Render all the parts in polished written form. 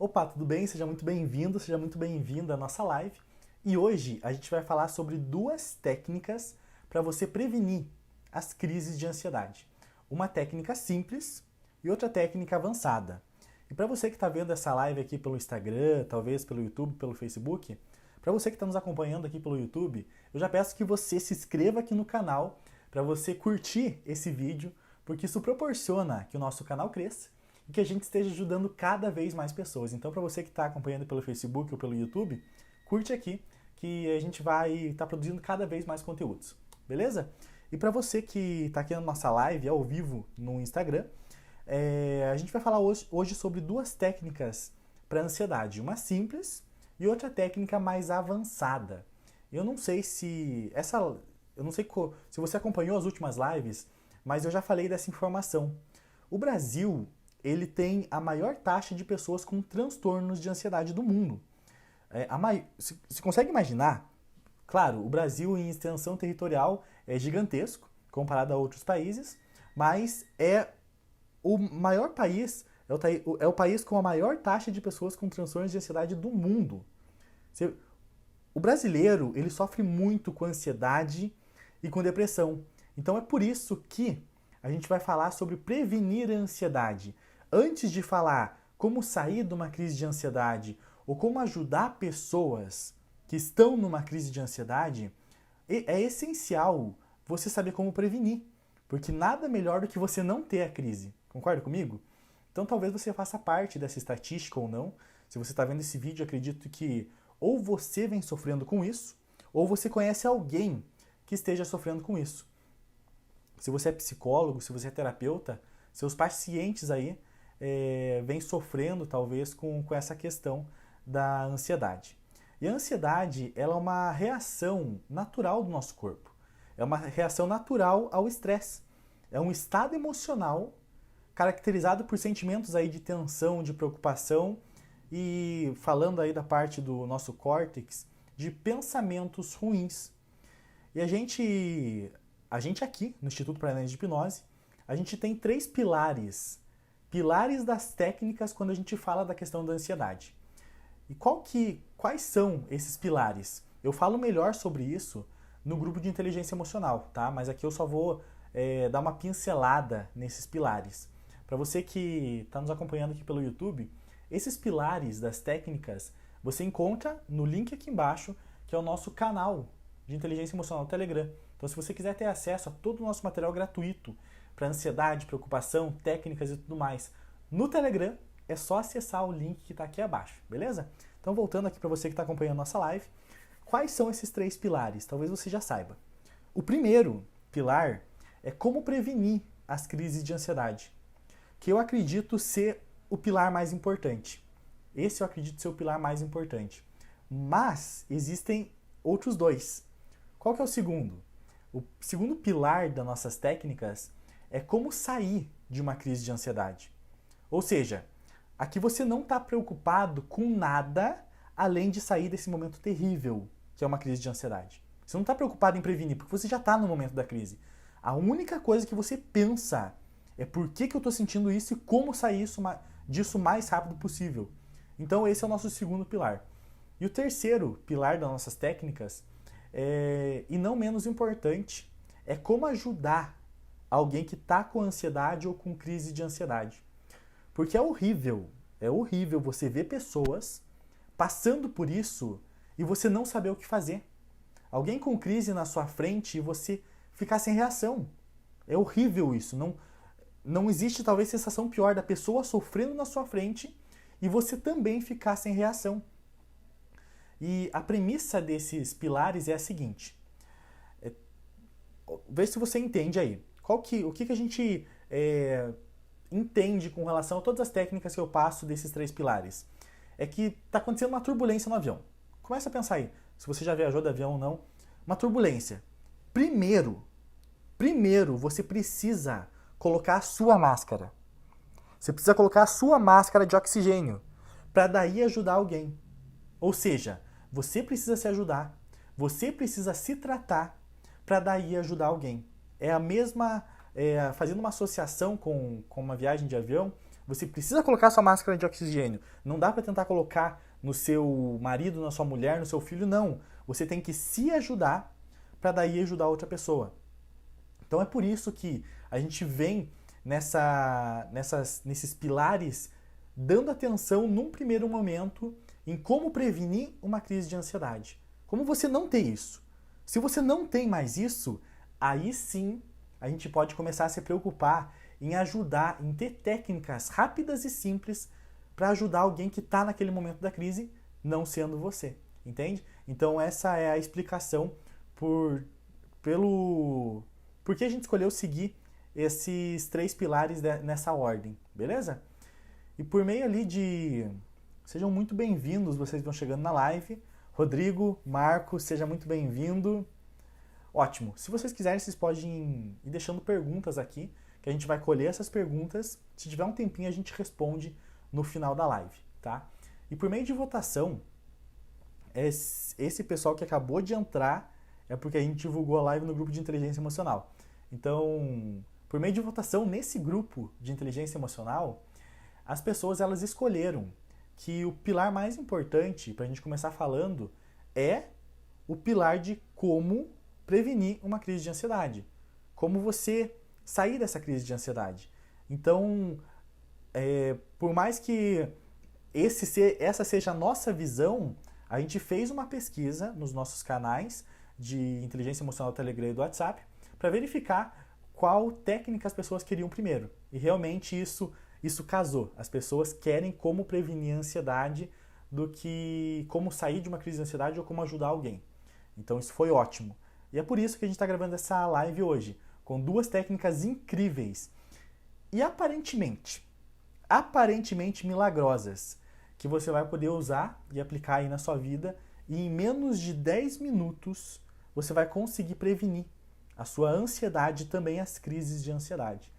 Opa, tudo bem? Seja muito bem-vindo, seja muito bem-vinda à nossa live. E hoje a gente vai falar sobre duas técnicas para você prevenir as crises de ansiedade. Uma técnica simples e outra técnica avançada. E para você que está vendo essa live aqui pelo Instagram, talvez pelo YouTube, pelo Facebook, para você que está nos acompanhando aqui pelo YouTube, eu já peço que você se inscreva aqui no canal para você curtir esse vídeo, porque isso proporciona que o nosso canal cresça e que a gente esteja ajudando cada vez mais pessoas. Então, para você que está acompanhando pelo Facebook ou pelo YouTube, curte aqui que a gente vai estar produzindo cada vez mais conteúdos, beleza? E para você que está aqui na nossa live ao vivo no Instagram, a gente vai falar hoje sobre duas técnicas para ansiedade, uma simples e outra técnica mais avançada. Eu não sei se se você acompanhou as últimas lives, mas eu já falei dessa informação. O Brasil, ele tem a maior taxa de pessoas com transtornos de ansiedade do mundo. Você consegue imaginar? Claro, o Brasil em extensão territorial é gigantesco, comparado a outros países, mas é o maior país, é o país com a maior taxa de pessoas com transtornos de ansiedade do mundo. O brasileiro, ele sofre muito com ansiedade e com depressão. Então é por isso que a gente vai falar sobre prevenir a ansiedade. Antes de falar como sair de uma crise de ansiedade ou como ajudar pessoas que estão numa crise de ansiedade, é essencial você saber como prevenir. Porque nada melhor do que você não ter a crise. Concorda comigo? Então talvez você faça parte dessa estatística ou não. Se você está vendo esse vídeo, acredito que ou você vem sofrendo com isso, ou você conhece alguém que esteja sofrendo com isso. Se você é psicólogo, se você é terapeuta, seus pacientes aí vêm sofrendo talvez com essa questão da ansiedade. E a ansiedade, ela é uma reação natural do nosso corpo. É uma reação natural ao estresse. É um estado emocional caracterizado por sentimentos aí de tensão, de preocupação e, falando aí da parte do nosso córtex, de pensamentos ruins. E a gente aqui, no Instituto Paranaense de Hipnose, a gente tem 3 pilares das técnicas quando a gente fala da questão da ansiedade. E quais são esses pilares? Eu falo melhor sobre isso no grupo de inteligência emocional, tá? Mas aqui eu só vou dar uma pincelada nesses pilares. Para você que está nos acompanhando aqui pelo YouTube, esses pilares das técnicas você encontra no link aqui embaixo, que é o nosso canal de inteligência emocional do Telegram. Então, se você quiser ter acesso a todo o nosso material gratuito para ansiedade, preocupação, técnicas e tudo mais no Telegram, é só acessar o link que está aqui abaixo, beleza? Então, voltando aqui para você que está acompanhando a nossa live, quais são esses 3 pilares? Talvez você já saiba. O primeiro pilar é como prevenir as crises de ansiedade, que eu acredito ser o pilar mais importante. Esse eu acredito ser o pilar mais importante. Mas existem outros 2. Qual que é o segundo? O segundo pilar das nossas técnicas é como sair de uma crise de ansiedade. Ou seja, aqui você não está preocupado com nada além de sair desse momento terrível, que é uma crise de ansiedade. Você não está preocupado em prevenir, porque você já está no momento da crise. A única coisa que você pensa é por que eu estou sentindo isso e como sair disso o mais rápido possível. Então esse é o nosso segundo pilar. E o terceiro pilar das nossas técnicas, e não menos importante, é como ajudar alguém que está com ansiedade ou com crise de ansiedade. Porque é horrível você ver pessoas passando por isso e você não saber o que fazer. Alguém com crise na sua frente e você ficar sem reação. É horrível isso. Não existe talvez sensação pior da pessoa sofrendo na sua frente e você também ficar sem reação. E a premissa desses pilares é a seguinte. Vê se você entende aí. O que a gente entende com relação a todas as técnicas que eu passo desses 3 pilares? É que está acontecendo uma turbulência no avião. Começa a pensar aí, se você já viajou de avião ou não. Uma turbulência. Primeiro, você precisa colocar a sua máscara. Você precisa colocar a sua máscara de oxigênio para daí ajudar alguém. Ou seja, você precisa se ajudar, você precisa se tratar para daí ajudar alguém. É a mesma, fazendo uma associação com uma viagem de avião, Você precisa colocar sua máscara de oxigênio. Não dá para tentar colocar no seu marido, na sua mulher, no seu filho, não. Você tem que se ajudar para daí ajudar outra pessoa. Então é por isso que a gente vem nesses pilares dando atenção num primeiro momento em como prevenir uma crise de ansiedade. Como você não tem isso? Se você não tem mais isso, aí sim a gente pode começar a se preocupar em ajudar, em ter técnicas rápidas e simples para ajudar alguém que está naquele momento da crise, não sendo você, entende? Então essa é a explicação por que a gente escolheu seguir esses 3 pilares nessa ordem, beleza? E por meio ali de... Sejam muito bem-vindos, vocês vão chegando na live. Rodrigo, Marco, seja muito bem-vindo. Ótimo. Se vocês quiserem, vocês podem ir deixando perguntas aqui, que a gente vai colher essas perguntas. Se tiver um tempinho, a gente responde no final da live, tá? E por meio de votação, esse pessoal que acabou de entrar é porque a gente divulgou a live no grupo de inteligência emocional. Então, por meio de votação nesse grupo de inteligência emocional, as pessoas elas escolheram que o pilar mais importante para a gente começar falando é o pilar de como prevenir uma crise de ansiedade. Como você sair dessa crise de ansiedade. Então, por mais que essa seja a nossa visão, a gente fez uma pesquisa nos nossos canais de inteligência emocional do Telegram e do WhatsApp para verificar qual técnica as pessoas queriam primeiro. E realmente isso casou. As pessoas querem como prevenir a ansiedade do que como sair de uma crise de ansiedade ou como ajudar alguém. Então isso foi ótimo. E é por isso que a gente está gravando essa live hoje, com 2 técnicas incríveis e aparentemente milagrosas, que você vai poder usar e aplicar aí na sua vida e em menos de 10 minutos você vai conseguir prevenir a sua ansiedade e também as crises de ansiedade.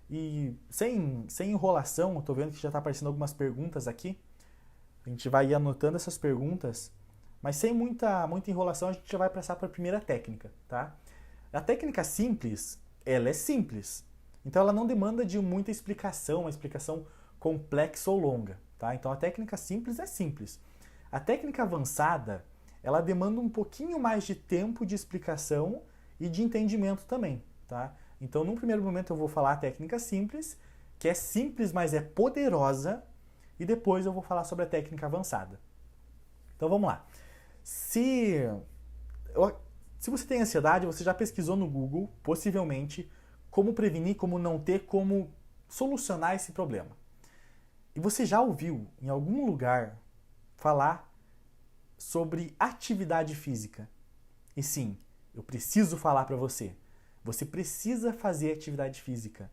E sem enrolação, eu tô vendo que já está aparecendo algumas perguntas aqui. A gente vai ir anotando essas perguntas, mas sem muita enrolação, a gente já vai passar para a primeira técnica, tá? A técnica simples, ela é simples. Então ela não demanda de muita explicação, uma explicação complexa ou longa, tá? Então a técnica simples é simples. A técnica avançada, ela demanda um pouquinho mais de tempo de explicação e de entendimento também, tá? Então, num primeiro momento eu vou falar a técnica simples, que é simples, mas é poderosa, e depois eu vou falar sobre a técnica avançada. Então, vamos lá. Se você tem ansiedade, você já pesquisou no Google, possivelmente, como prevenir, como não ter, como solucionar esse problema. E você já ouviu em algum lugar falar sobre atividade física. E sim, eu preciso falar para você. Você precisa fazer atividade física.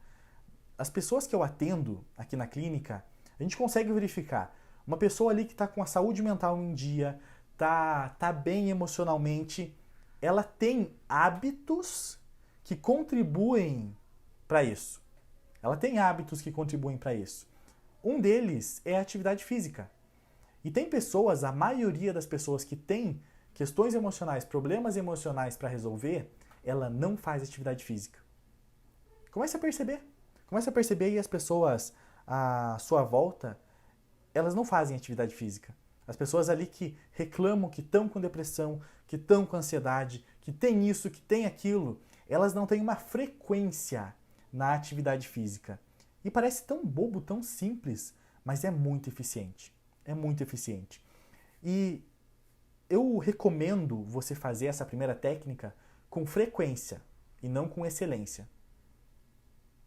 As pessoas que eu atendo aqui na clínica, a gente consegue verificar. Uma pessoa ali que está com a saúde mental em dia, tá bem emocionalmente, ela tem hábitos que contribuem para isso. Ela tem hábitos que contribuem para isso. Um deles é a atividade física. E tem pessoas, a maioria das pessoas que tem questões emocionais, problemas emocionais para resolver, ela não faz atividade física. Comece a perceber. Comece a perceber aí as pessoas à sua volta, elas não fazem atividade física. As pessoas ali que reclamam que estão com depressão, que estão com ansiedade, que tem isso, que tem aquilo, elas não têm uma frequência na atividade física. E parece tão bobo, tão simples, mas é muito eficiente. É muito eficiente. E eu recomendo você fazer essa primeira técnica com frequência e não com excelência.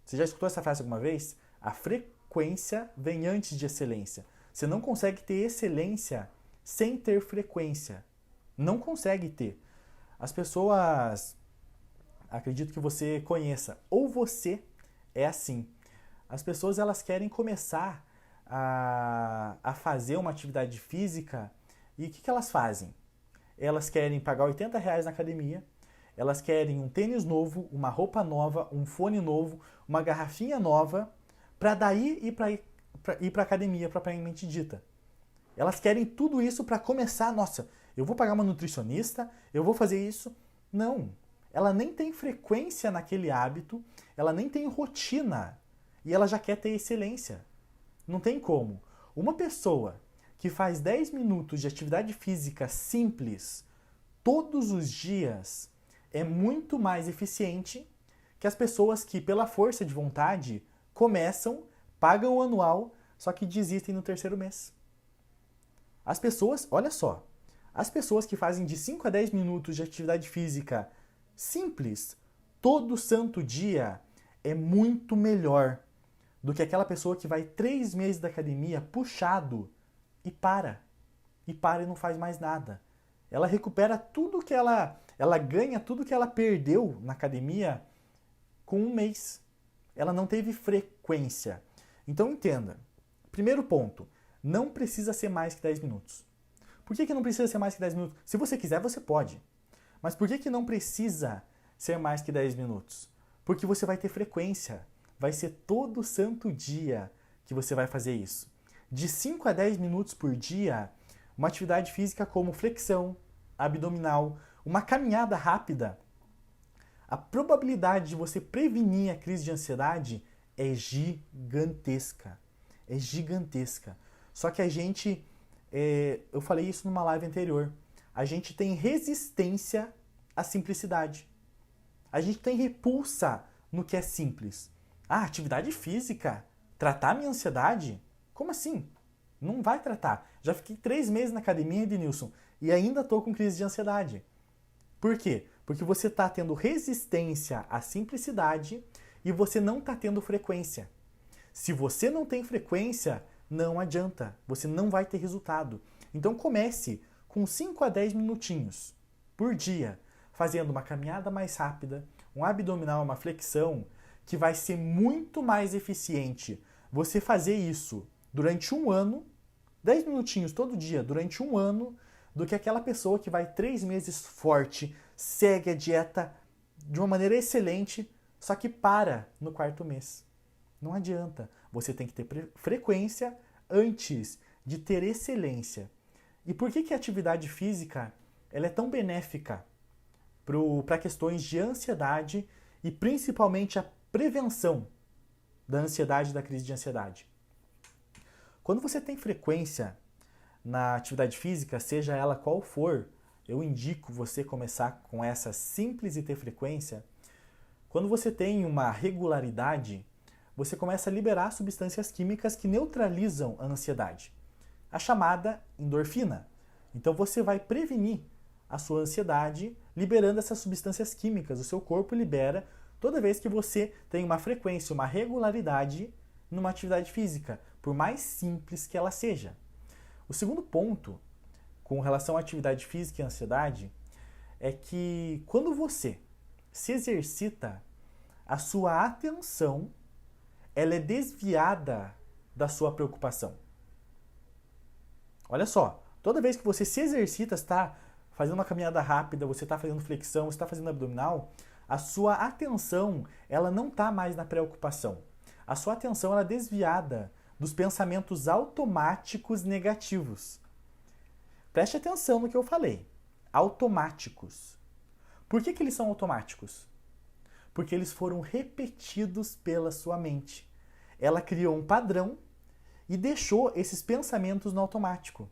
Você já escutou essa frase alguma vez? A frequência vem antes de excelência. Você não consegue ter excelência sem ter frequência. Não consegue ter. As pessoas, acredito que você conheça, ou você é assim. As pessoas elas querem começar a fazer uma atividade física e o que elas fazem? Elas querem pagar R$ 80 na academia, elas querem um tênis novo, uma roupa nova, um fone novo, uma garrafinha nova, para daí ir para a academia propriamente dita. Elas querem tudo isso para começar, nossa, eu vou pagar uma nutricionista, eu vou fazer isso. Não, ela nem tem frequência naquele hábito, ela nem tem rotina e ela já quer ter excelência. Não tem como. Uma pessoa que faz 10 minutos de atividade física simples todos os dias é muito mais eficiente que as pessoas que, pela força de vontade, começam, pagam o anual, só que desistem no terceiro mês. As pessoas, olha só, as pessoas que fazem de 5 a 10 minutos de atividade física simples todo santo dia é muito melhor do que aquela pessoa que vai 3 meses da academia puxado e para. E para e não faz mais nada. Ela recupera tudo que ela ganha tudo que ela perdeu na academia com um mês. Ela não teve frequência. Então entenda. Primeiro ponto, não precisa ser mais que 10 minutos. Por que não precisa ser mais que 10 minutos? Se você quiser, você pode. Mas por que não precisa ser mais que 10 minutos? Porque você vai ter frequência. Vai ser todo santo dia que você vai fazer isso. De 5 a 10 minutos por dia, uma atividade física como flexão, abdominal, uma caminhada rápida, a probabilidade de você prevenir a crise de ansiedade é gigantesca. É gigantesca. Só que a gente, eu falei isso numa live anterior, a gente tem resistência à simplicidade. A gente tem repulsa no que é simples. Ah, atividade física? Tratar minha ansiedade? Como assim? Não vai tratar. Já fiquei 3 meses na academia, Edenilson, e ainda estou com crise de ansiedade. Por quê? Porque você está tendo resistência à simplicidade e você não está tendo frequência. Se você não tem frequência, não adianta. Você não vai ter resultado. Então comece com 5 a 10 minutinhos por dia, fazendo uma caminhada mais rápida, um abdominal, uma flexão, que vai ser muito mais eficiente você fazer isso durante um ano, 10 minutinhos todo dia, durante um ano, do que aquela pessoa que vai 3 meses forte, segue a dieta de uma maneira excelente, só que para no 4º mês. Não adianta. Você tem que ter frequência antes de ter excelência. E por que a atividade física ela é tão benéfica para questões de ansiedade e principalmente a prevenção da ansiedade e da crise de ansiedade? Quando você tem frequência na atividade física, seja ela qual for, eu indico você começar com essa simples e ter frequência. Quando você tem uma regularidade, você começa a liberar substâncias químicas que neutralizam a ansiedade, a chamada endorfina. Então você vai prevenir a sua ansiedade liberando essas substâncias químicas. O seu corpo libera toda vez que você tem uma frequência, uma regularidade numa atividade física, por mais simples que ela seja. O segundo ponto, com relação à atividade física e ansiedade, é que quando você se exercita, a sua atenção ela é desviada da sua preocupação. Olha só, toda vez que você se exercita, está fazendo uma caminhada rápida, você está fazendo flexão, você está fazendo abdominal, a sua atenção ela não está mais na preocupação. A sua atenção ela é desviada dos pensamentos automáticos negativos. Preste atenção no que eu falei. Automáticos. Por que eles são automáticos? Porque eles foram repetidos pela sua mente. Ela criou um padrão e deixou esses pensamentos no automático.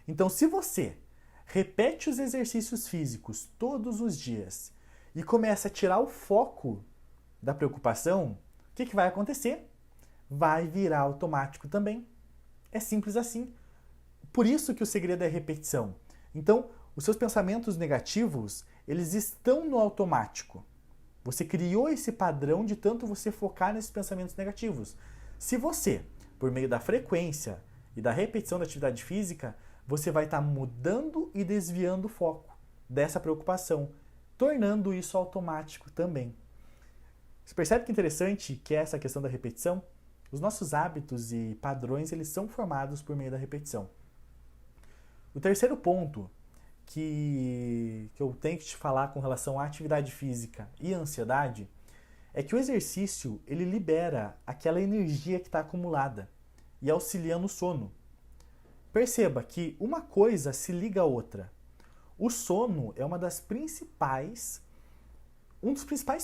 Então, se você repete os exercícios físicos todos os dias e começa a tirar o foco da preocupação, o que vai acontecer? Vai virar automático também. É simples assim. Por isso que o segredo é a repetição. Então, os seus pensamentos negativos, eles estão no automático. Você criou esse padrão de tanto você focar nesses pensamentos negativos. Se você, por meio da frequência e da repetição da atividade física, você vai estar mudando e desviando o foco dessa preocupação, tornando isso automático também. Você percebe que interessante que é essa questão da repetição? Os nossos hábitos e padrões, eles são formados por meio da repetição. O terceiro ponto que eu tenho que te falar com relação à atividade física e ansiedade é que o exercício, ele libera aquela energia que está acumulada e auxilia no sono. Perceba que uma coisa se liga à outra. O sono é um dos principais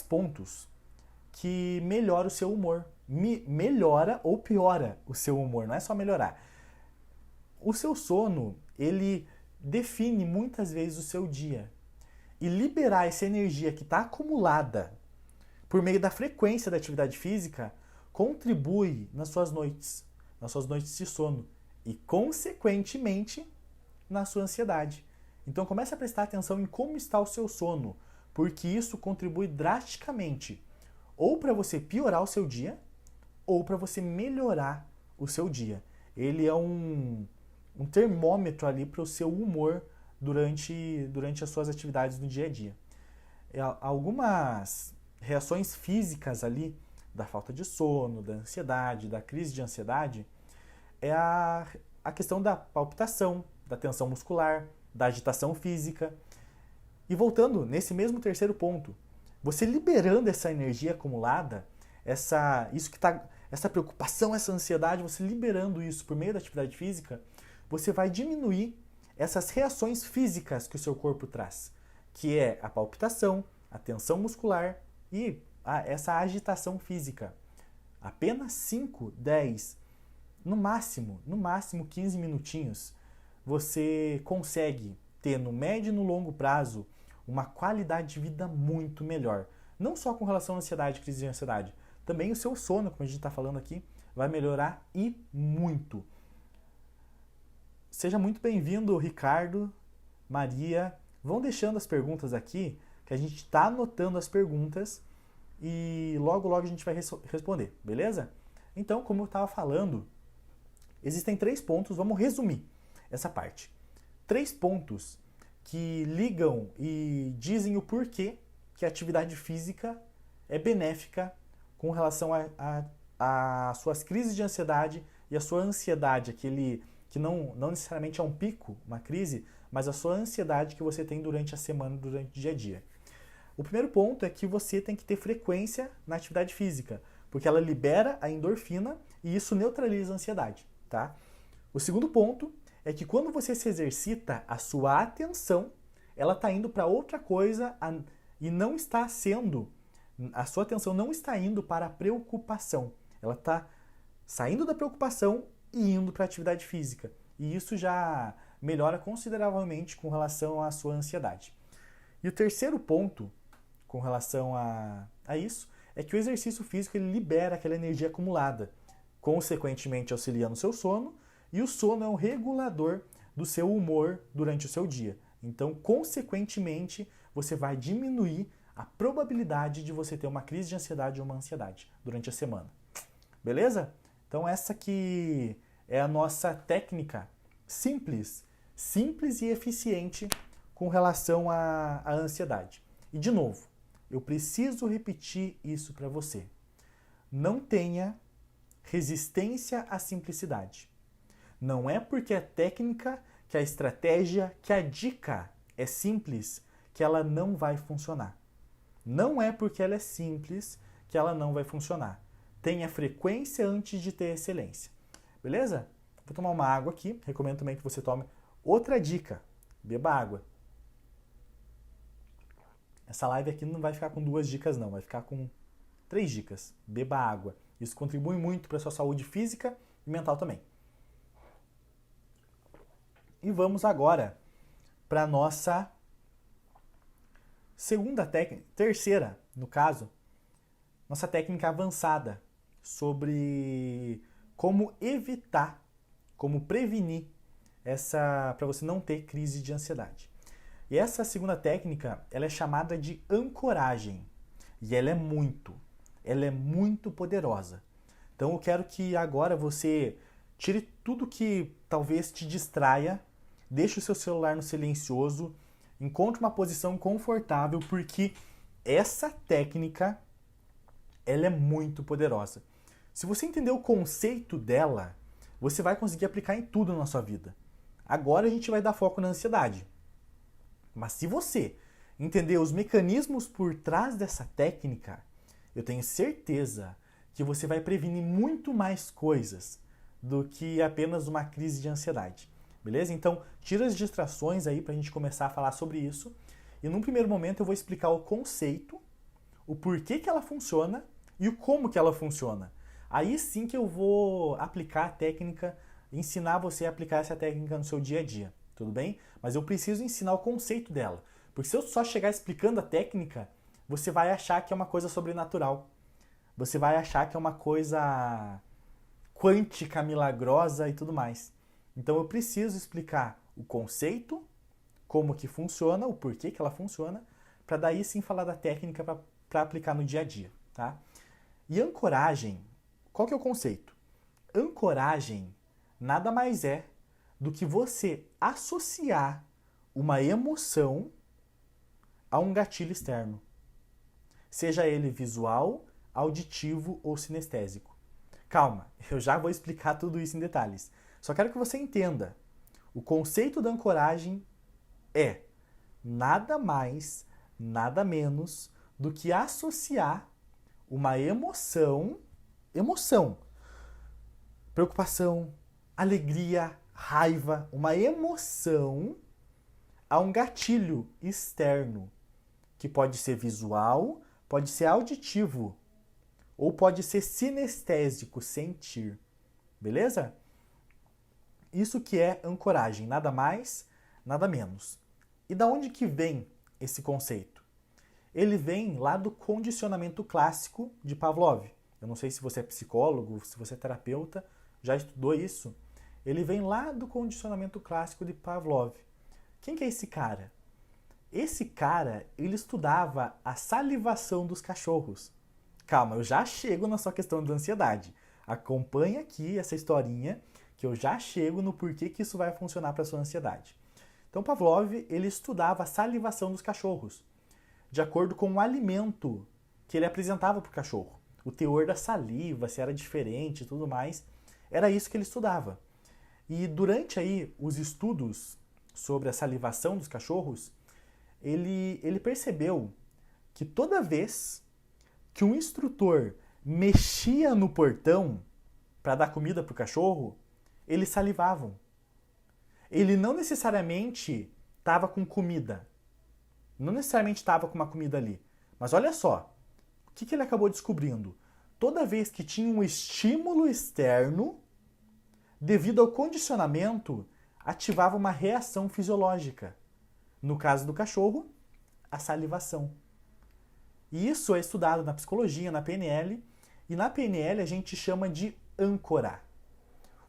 pontos. que melhora o seu humor. Melhora ou piora o seu humor, não é só melhorar. O seu sono, ele define muitas vezes o seu dia. E liberar essa energia que está acumulada por meio da frequência da atividade física contribui nas suas noites de sono e, consequentemente, na sua ansiedade. Então comece a prestar atenção em como está o seu sono, porque isso contribui drasticamente ou para você piorar o seu dia ou para você melhorar o seu dia. Ele é um termômetro ali para o seu humor durante as suas atividades no dia a dia. Algumas reações físicas ali da falta de sono, da ansiedade, da crise de ansiedade, é a questão da palpitação, da tensão muscular, da agitação física. E voltando nesse mesmo terceiro ponto, você liberando essa energia acumulada, essa preocupação, essa ansiedade, você liberando isso por meio da atividade física, você vai diminuir essas reações físicas que o seu corpo traz, que é a palpitação, a tensão muscular e essa agitação física. Apenas 5, 10, no máximo 15 minutinhos, você consegue ter no médio e no longo prazo uma qualidade de vida muito melhor. Não só com relação à ansiedade, crise de ansiedade, também o seu sono, como a gente está falando aqui, vai melhorar e muito. Seja muito bem-vindo, Ricardo, Maria. Vão deixando as perguntas aqui, que a gente está anotando as perguntas e logo a gente vai responder, beleza? Então, como eu estava falando, existem 3 pontos, vamos resumir essa parte. 3 pontos que ligam e dizem o porquê que a atividade física é benéfica com relação a suas crises de ansiedade e a sua ansiedade, aquele que não necessariamente é um pico, uma crise, mas a sua ansiedade que você tem durante a semana, durante o dia a dia. O primeiro ponto é que você tem que ter frequência na atividade física, porque ela libera a endorfina e isso neutraliza a ansiedade, tá? O segundo ponto é que quando você se exercita, a sua atenção, ela está indo para outra coisa e não está sendo, a sua atenção não está indo para a preocupação. Ela está saindo da preocupação e indo para a atividade física. E isso já melhora consideravelmente com relação à sua ansiedade. E o terceiro ponto com relação a isso é que o exercício físico ele libera aquela energia acumulada, consequentemente auxiliando o seu sono, e o sono é um regulador do seu humor durante o seu dia. Então, consequentemente, você vai diminuir a probabilidade de você ter uma crise de ansiedade ou uma ansiedade durante a semana. Beleza? Então, essa aqui é a nossa técnica simples e eficiente com relação à ansiedade. E, de novo, eu preciso repetir isso para você. Não tenha resistência à simplicidade. Não é porque a técnica, que a estratégia, que a dica é simples que ela não vai funcionar. Não é porque ela é simples que ela não vai funcionar. Tenha frequência antes de ter excelência. Beleza? Vou tomar uma água aqui. Recomendo também que você tome outra dica. Beba água. Essa live aqui não vai ficar com 2 dicas não, vai ficar com 3 dicas. Beba água. Isso contribui muito para a sua saúde física e mental também. E vamos agora para a nossa segunda técnica, terceira, no caso, nossa técnica avançada sobre como evitar, como prevenir para você não ter crise de ansiedade. E essa segunda técnica, ela é chamada de ancoragem. E ela é muito poderosa. Então eu quero que agora você tire tudo que talvez te distraia, deixe o seu celular no silencioso, encontre uma posição confortável, porque essa técnica, ela é muito poderosa. Se você entender o conceito dela, você vai conseguir aplicar em tudo na sua vida. Agora a gente vai dar foco na ansiedade. Mas se você entender os mecanismos por trás dessa técnica, eu tenho certeza que você vai prevenir muito mais coisas do que apenas uma crise de ansiedade. Beleza? Então, tira as distrações aí para a gente começar a falar sobre isso. E num primeiro momento eu vou explicar o conceito, o porquê que ela funciona e como que ela funciona. Aí sim que eu vou aplicar a técnica, ensinar você a aplicar essa técnica no seu dia a dia, tudo bem? Mas eu preciso ensinar o conceito dela, porque se eu só chegar explicando a técnica, você vai achar que é uma coisa sobrenatural. Você vai achar que é uma coisa quântica, milagrosa e tudo mais. Então eu preciso explicar o conceito, como que funciona, o porquê que ela funciona, para daí sim falar da técnica para aplicar no dia a dia, tá? E ancoragem, qual que é o conceito? Ancoragem nada mais é do que você associar uma emoção a um gatilho externo, seja ele visual, auditivo ou sinestésico. Calma, eu já vou explicar tudo isso em detalhes. Só quero que você entenda. O conceito da ancoragem é nada mais, nada menos do que associar uma emoção, preocupação, alegria, raiva, uma emoção a um gatilho externo, que pode ser visual, pode ser auditivo, ou pode ser sinestésico, sentir. Beleza? Isso que é ancoragem, nada mais, nada menos. E da onde que vem esse conceito? Ele vem lá do condicionamento clássico de Pavlov. Eu não sei se você é psicólogo, se você é terapeuta, já estudou isso. Ele vem lá do condicionamento clássico de Pavlov. Quem que é esse cara? Esse cara, ele estudava a salivação dos cachorros. Calma, eu já chego na sua questão da ansiedade. Acompanha aqui essa historinha que eu já chego no porquê que isso vai funcionar para a sua ansiedade. Então, Pavlov, ele estudava a salivação dos cachorros, de acordo com o alimento que ele apresentava para o cachorro. O teor da saliva, se era diferente e tudo mais, era isso que ele estudava. E durante aí os estudos sobre a salivação dos cachorros, ele percebeu que toda vez que um instrutor mexia no portão para dar comida para o cachorro, eles salivavam. Ele não necessariamente estava com comida. Não necessariamente estava com uma comida ali. Mas olha só, o que ele acabou descobrindo? Toda vez que tinha um estímulo externo, devido ao condicionamento, ativava uma reação fisiológica. No caso do cachorro, a salivação. E isso é estudado na psicologia, na PNL, e na PNL a gente chama de âncora.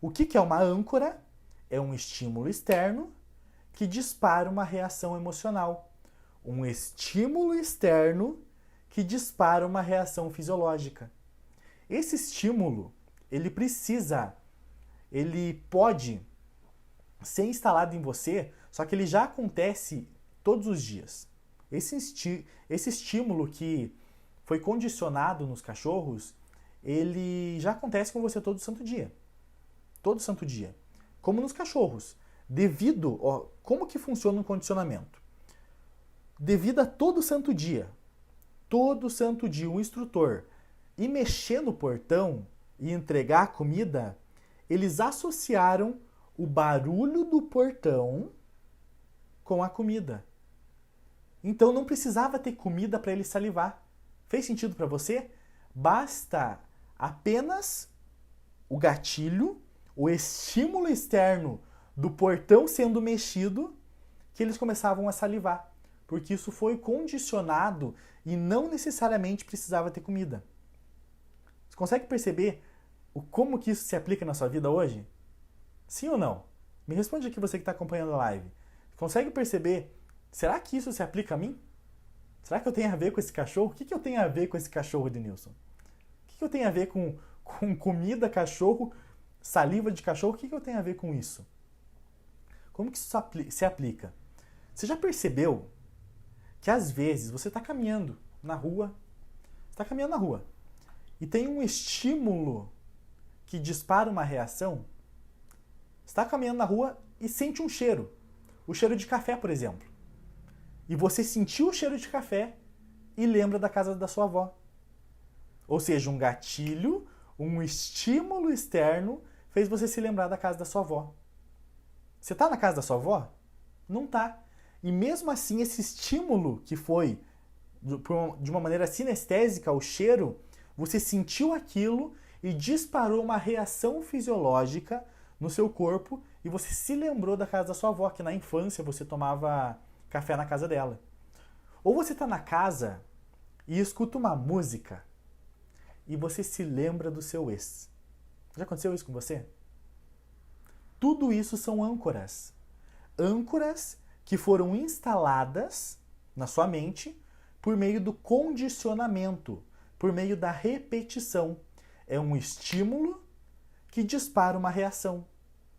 O que é uma âncora? É um estímulo externo que dispara uma reação emocional. Um estímulo externo que dispara uma reação fisiológica. Esse estímulo, ele pode ser instalado em você, só que ele já acontece todos os dias. Esse estímulo que foi condicionado nos cachorros, ele já acontece com você todo santo dia. Todo santo dia. Como nos cachorros. Como que funciona o condicionamento? Devido a todo santo dia, um instrutor ir mexer no portão e entregar a comida, eles associaram o barulho do portão com a comida. Então não precisava ter comida para ele salivar. Fez sentido para você? Basta apenas o gatilho, o estímulo externo do portão sendo mexido, que eles começavam a salivar. Porque isso foi condicionado e não necessariamente precisava ter comida. Você consegue perceber como que isso se aplica na sua vida hoje? Sim ou não? Me responde aqui você que está acompanhando a live. Consegue perceber? Será que isso se aplica a mim? Será que eu tenho a ver com esse cachorro? O que eu tenho a ver com esse cachorro, Denilson? O que eu tenho a ver com comida, cachorro, saliva de cachorro? O que eu tenho a ver com isso? Como que isso se aplica? Você já percebeu que às vezes você está caminhando na rua, e tem um estímulo que dispara uma reação? Você está caminhando na rua e sente um cheiro. O cheiro de café, por exemplo. E você sentiu o cheiro de café e lembra da casa da sua avó. Ou seja, um gatilho, um estímulo externo fez você se lembrar da casa da sua avó. Você está na casa da sua avó? Não está. E mesmo assim, esse estímulo que foi de uma maneira sinestésica, o cheiro, você sentiu aquilo e disparou uma reação fisiológica no seu corpo e você se lembrou da casa da sua avó, que na infância você tomava café na casa dela. Ou você está na casa e escuta uma música e você se lembra do seu ex. Já aconteceu isso com você? Tudo isso são âncoras. Âncoras que foram instaladas na sua mente por meio do condicionamento, por meio da repetição. É um estímulo que dispara uma reação.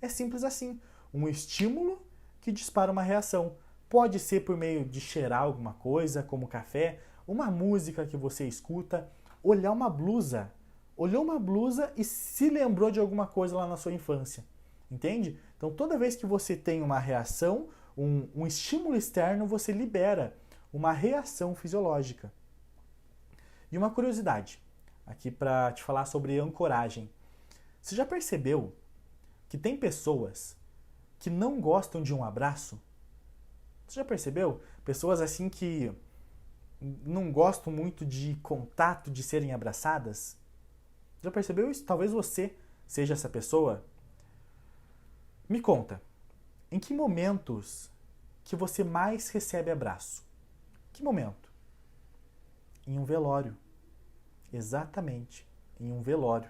É simples assim. Um estímulo que dispara uma reação. Pode ser por meio de cheirar alguma coisa, como café, uma música que você escuta, olhar uma blusa. Olhou uma blusa e se lembrou de alguma coisa lá na sua infância. Entende? Então, toda vez que você tem uma reação, um estímulo externo, você libera uma reação fisiológica. E uma curiosidade, aqui para te falar sobre ancoragem. Você já percebeu que tem pessoas que não gostam de um abraço? Você já percebeu? Pessoas assim que não gostam muito de contato, de serem abraçadas? Já percebeu isso? Talvez você seja essa pessoa. Me conta, em que momentos que você mais recebe abraço? Que momento? Em um velório. Exatamente, em um velório.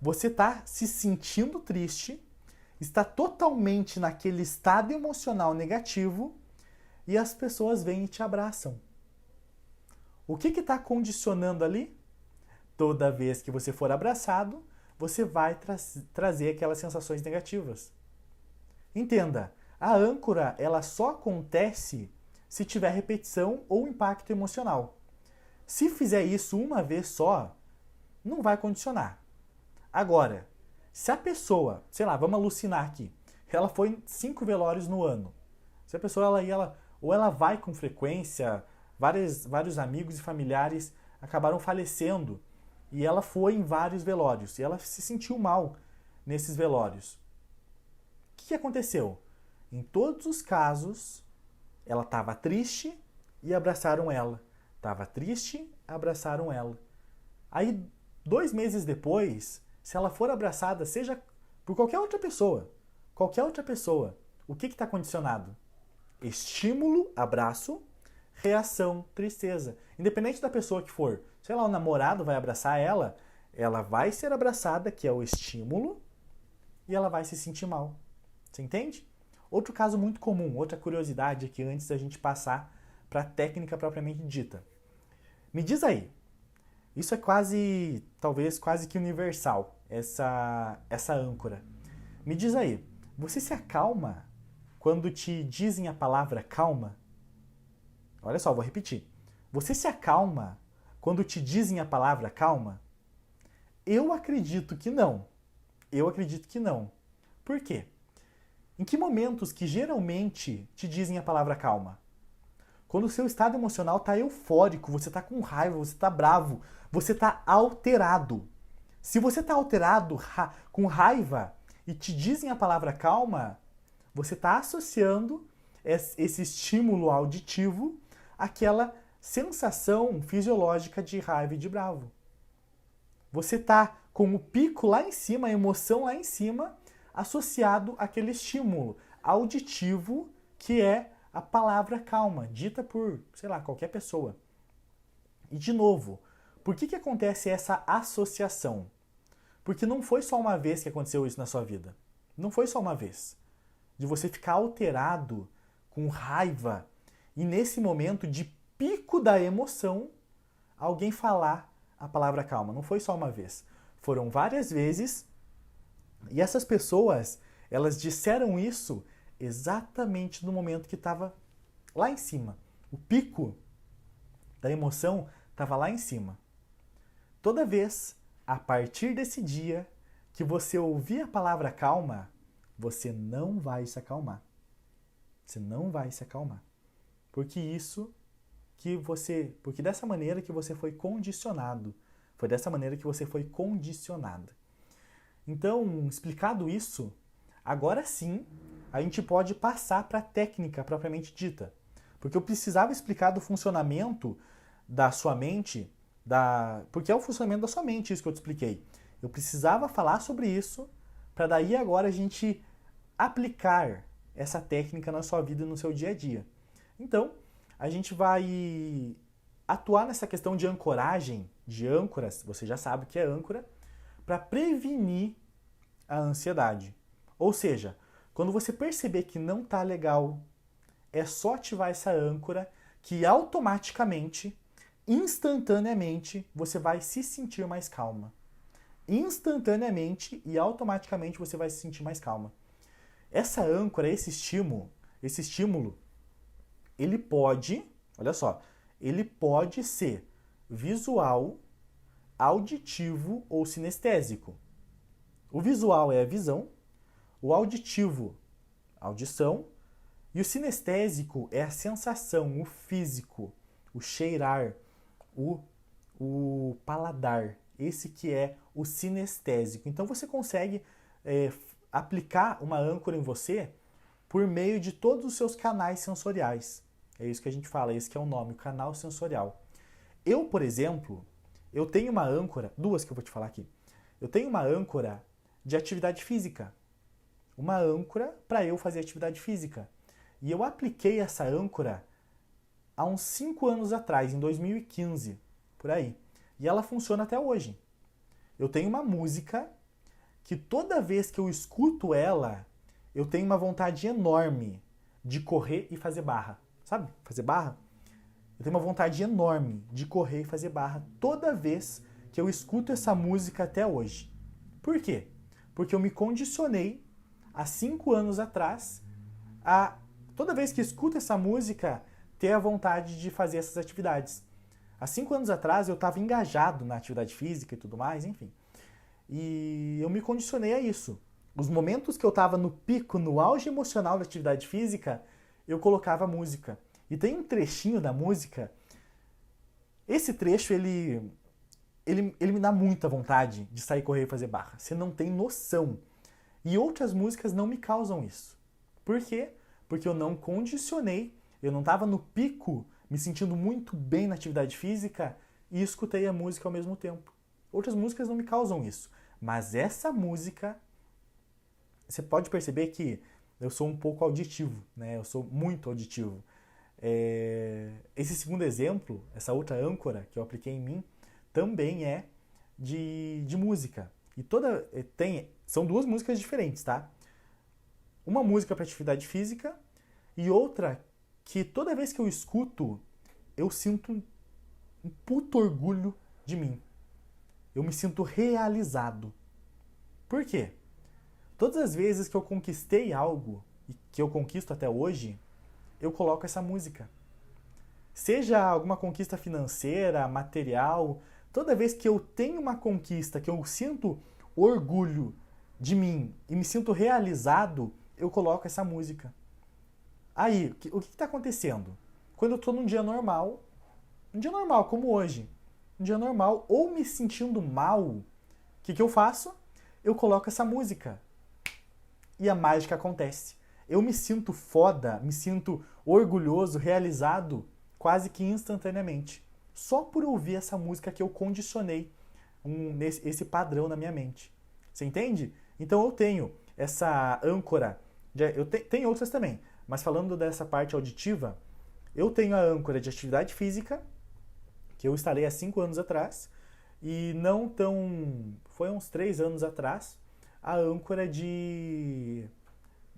Você está se sentindo triste, está totalmente naquele estado emocional negativo e as pessoas vêm e te abraçam. O que está condicionando ali? Toda vez que você for abraçado, você vai trazer aquelas sensações negativas. Entenda, a âncora ela só acontece se tiver repetição ou impacto emocional. Se fizer isso uma vez só, não vai condicionar. Agora, se a pessoa, sei lá, vamos alucinar aqui, ela foi em 5 velórios no ano. Se a pessoa ou ela vai com frequência, vários amigos e familiares acabaram falecendo e ela foi em vários velórios e ela se sentiu mal nesses velórios. O que aconteceu? Em todos os casos, ela estava triste e abraçaram ela. Estava triste, abraçaram ela. Aí, 2 meses depois, se ela for abraçada, seja por qualquer outra pessoa, o que está condicionado? Estímulo, abraço, reação, tristeza. Independente da pessoa que for, sei lá, o namorado vai abraçar ela, ela vai ser abraçada, que é o estímulo, e ela vai se sentir mal. Você entende? Outro caso muito comum, outra curiosidade aqui antes da gente passar para a técnica propriamente dita. Me diz aí, isso é talvez quase que universal, essa âncora. Me diz aí, você se acalma quando te dizem a palavra calma? Olha só, vou repetir. Você se acalma quando te dizem a palavra calma? Eu acredito que não. Por quê? Em que momentos que geralmente te dizem a palavra calma? Quando o seu estado emocional está eufórico, você está com raiva, você está bravo, você está alterado. Se você está alterado, com raiva, e te dizem a palavra calma, você está associando esse estímulo auditivo àquela sensação fisiológica de raiva e de bravo. Você está com o pico lá em cima, a emoção lá em cima, associado àquele estímulo auditivo que é a palavra calma, dita por, sei lá, qualquer pessoa. E de novo, por que acontece essa associação? Porque não foi só uma vez que aconteceu isso na sua vida. Não foi só uma vez. De você ficar alterado, com raiva, e nesse momento de pico da emoção, alguém falar a palavra calma. Não foi só uma vez. Foram várias vezes. E essas pessoas, elas disseram isso exatamente no momento que estava lá em cima. O pico da emoção estava lá em cima. Toda vez, a partir desse dia, que você ouvir a palavra calma, você não vai se acalmar. Você não vai se acalmar. Porque dessa maneira que você foi condicionado. Foi dessa maneira que você foi condicionada. Então, explicado isso, agora sim, a gente pode passar para a técnica propriamente dita. Porque eu precisava explicar do funcionamento da sua mente Porque é o funcionamento da sua mente, isso que eu te expliquei. Eu precisava falar sobre isso para daí agora a gente aplicar essa técnica na sua vida e no seu dia a dia. Então, a gente vai atuar nessa questão de ancoragem, de âncoras, você já sabe o que é âncora, para prevenir a ansiedade. Ou seja, quando você perceber que não tá legal, é só ativar essa âncora que automaticamente, instantaneamente, você vai se sentir mais calma. Instantaneamente e automaticamente você vai se sentir mais calma. Essa âncora, esse estímulo, ele pode, olha só, ele pode ser visual, auditivo ou sinestésico. O visual é a visão, o auditivo, audição, e o sinestésico é a sensação, o físico, o cheirar, o paladar. Esse que é o sinestésico. Então você consegue aplicar uma âncora em você por meio de todos os seus canais sensoriais. É isso que a gente fala, esse que é o nome, o canal sensorial. Eu, por exemplo, eu tenho uma âncora, duas que eu vou te falar aqui. Eu tenho uma âncora de atividade física. Uma âncora para eu fazer atividade física. E eu apliquei essa âncora há uns 5 anos atrás, em 2015, por aí. E ela funciona até hoje. Eu tenho uma música que toda vez que eu escuto ela, eu tenho uma vontade enorme de correr e fazer barra. Sabe? Fazer barra? Eu tenho uma vontade enorme de correr e fazer barra toda vez que eu escuto essa música até hoje. Por quê? Porque eu me condicionei há 5 anos atrás a, toda vez que escuto essa música, ter a vontade de fazer essas atividades. Há 5 anos atrás eu estava engajado na atividade física e tudo mais, enfim. E eu me condicionei a isso. Os momentos que eu estava no pico, no auge emocional da atividade física, eu colocava música. E tem um trechinho da música, esse trecho ele me dá muita vontade de sair correr e fazer barra. Você não tem noção. E outras músicas não me causam isso. Por quê? Porque eu não condicionei, eu não estava no pico, me sentindo muito bem na atividade física e escutei a música ao mesmo tempo. Outras músicas não me causam isso. Mas essa música, você pode perceber que eu sou um pouco auditivo, né? Eu sou muito auditivo. Esse segundo exemplo, essa outra âncora que eu apliquei em mim, também é de música. E são duas músicas diferentes, tá? Uma música para atividade física e outra que toda vez que eu escuto, eu sinto um puto orgulho de mim. Eu me sinto realizado. Por quê? Todas as vezes que eu conquistei algo, e que eu conquisto até hoje, eu coloco essa música. Seja alguma conquista financeira, material, toda vez que eu tenho uma conquista, que eu sinto orgulho de mim e me sinto realizado, eu coloco essa música. Aí, o que está acontecendo? Quando eu estou num dia normal como hoje, um dia normal, ou me sentindo mal, o que eu faço? Eu coloco essa música. E a mágica acontece. Eu me sinto foda, me sinto orgulhoso, realizado, quase que instantaneamente. Só por ouvir essa música que eu condicionei esse padrão na minha mente. Você entende? Então eu tenho essa âncora, tenho outras também, mas falando dessa parte auditiva, eu tenho a âncora de atividade física, que eu instalei há 5 anos atrás, e foi uns 3 anos atrás, a âncora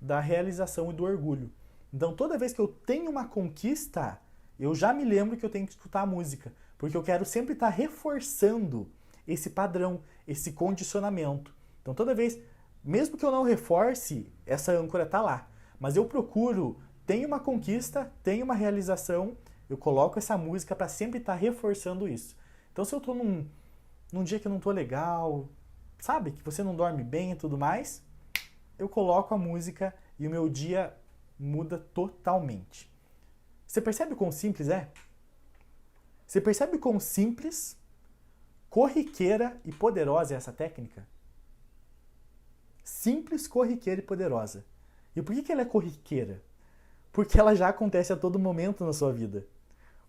da realização e do orgulho. Então toda vez que eu tenho uma conquista, eu já me lembro que eu tenho que escutar a música, porque eu quero sempre estar reforçando esse padrão, esse condicionamento. Então toda vez, mesmo que eu não reforce, essa âncora está lá. Mas eu procuro, tenho uma conquista, tenho uma realização, eu coloco essa música para sempre estar reforçando isso. Então se eu estou num dia que eu não estou legal, sabe, que você não dorme bem e tudo mais, eu coloco a música e o meu dia muda totalmente. Você percebe quão simples é? Você percebe quão simples, corriqueira e poderosa é essa técnica? Simples, corriqueira e poderosa. E por que ela é corriqueira? Porque ela já acontece a todo momento na sua vida.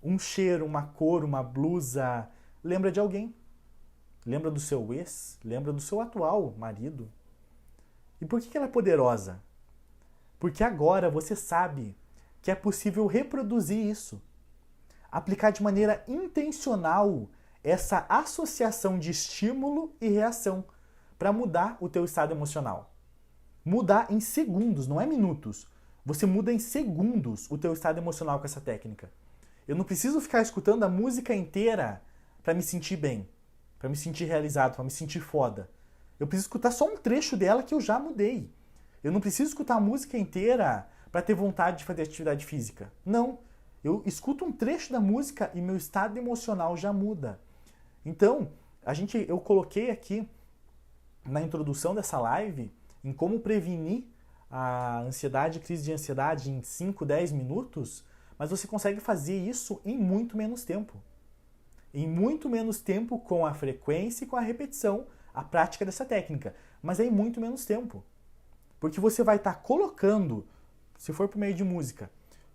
Um cheiro, uma cor, uma blusa, lembra de alguém. Lembra do seu ex, lembra do seu atual marido. E por que ela é poderosa? Porque agora você sabe que é possível reproduzir isso. Aplicar de maneira intencional essa associação de estímulo e reação para mudar o teu estado emocional. Mudar em segundos, não é minutos. Você muda em segundos o teu estado emocional com essa técnica. Eu não preciso ficar escutando a música inteira para me sentir bem, para me sentir realizado, para me sentir foda. Eu preciso escutar só um trecho dela que eu já mudei. Eu não preciso escutar a música inteira para ter vontade de fazer atividade física. Não. Eu escuto um trecho da música e meu estado emocional já muda. Então, eu coloquei aqui na introdução dessa live em como prevenir a ansiedade, crise de ansiedade em 5, 10 minutos, mas você consegue fazer isso em muito menos tempo. Em muito menos tempo com a frequência e com a repetição, a prática dessa técnica. Mas é em muito menos tempo. Porque você vai estar colocando, se for por meio de música,